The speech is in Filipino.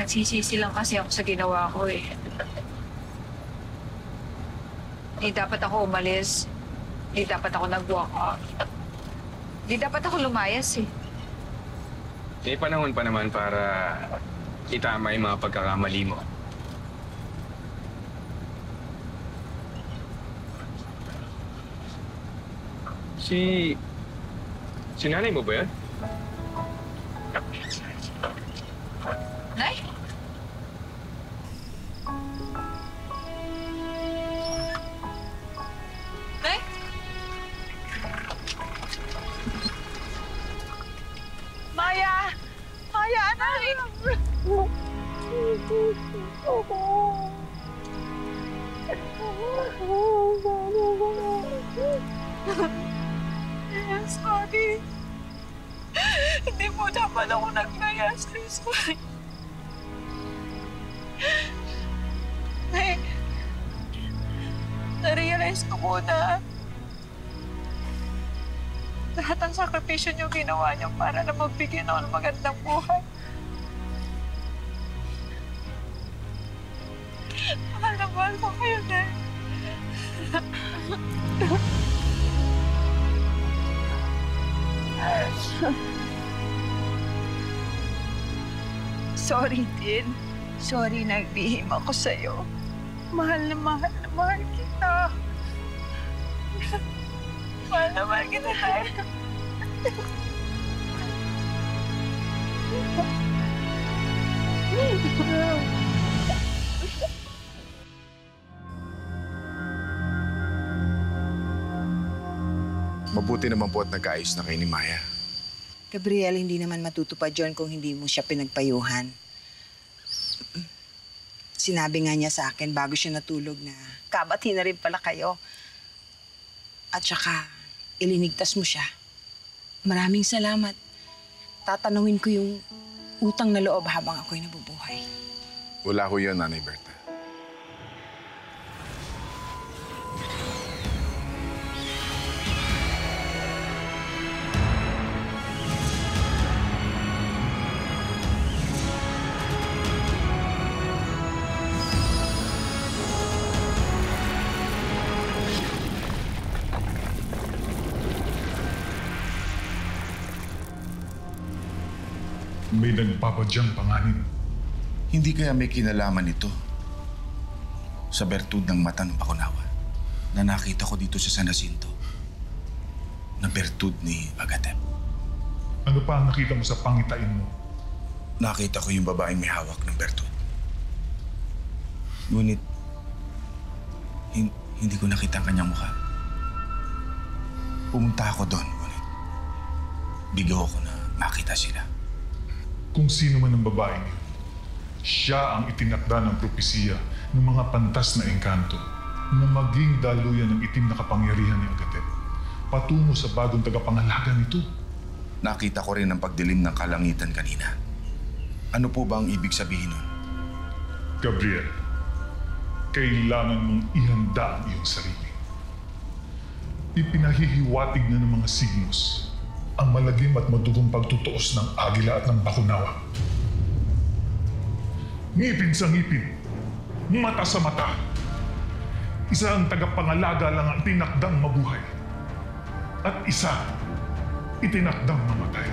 Nagsisisi lang kasi ako sa ginawa ko eh. Hindi dapat ako umalis. Hindi dapat ako nag-walk out. Hindi dapat ako lumayas eh. May panahon pa naman para itama yung mga pagkakamali mo. Si nanay mo ba yan? Nay? Nay? Maya! Maya, anak! Sorry. Hindi mo dapat ako naglayas. Sorry. Ay, na-realize ko muna lahat ng sakripisyo niyo ginawa niyo para na magbigyan ako ng magandang buhay. Mahal na mahal ko kayo, Nay. Sorry din. Sorry nagbihim ako sa'yo. Mahal na mahal kita. Mahal na mahal kita, Nay. Mabuti naman po at nagkaayos na kayo ni Maya. Gabriel, hindi naman matutupad yun kung hindi mo siya pinagpayuhan. Sinabi nga niya sa akin bago siya natulog na kabati na rin pala kayo. At saka, ilinigtas mo siya. Maraming salamat. Tatanungin ko yung utang na loob habang ako'y nabubuhay. Wala ko yun, Nanay Berta. May nagpapadyang panganin. Hindi kaya may kinalaman ito sa bertud ng mata ng Bakunawa na nakita ko dito sa San Jacinto na bertud ni Agatep. Ano pa ang nakita mo sa pangitain mo? Nakita ko yung babaeng may hawak ng bertud. Ngunit, hindi ko nakita ang kanyang mukha. Pumunta ako doon, ngunit bigaw ako na makita sila. Kung sino man ang babaeng yun, siya ang itinakda ng propesiya ng mga pantas na engkanto na maging daluyan ng itim na kapangyarihan ni Agatep patungo sa bagong tagapangalaga nito. Nakita ko rin ang pagdilim ng kalangitan kanina. Ano po ba ang ibig sabihin nun? Gabriel, kailangan mong ihanda ang iyong sarili. Ipinahihiwatig na ng mga signos ang malagim at madugong pagtutuos ng agila at ng Bakunawa. Ngipin sa ngipin, mata sa mata. Isa ang tagapangalaga lang ang itinakdang mabuhay. At isa, itinakdang mamatay.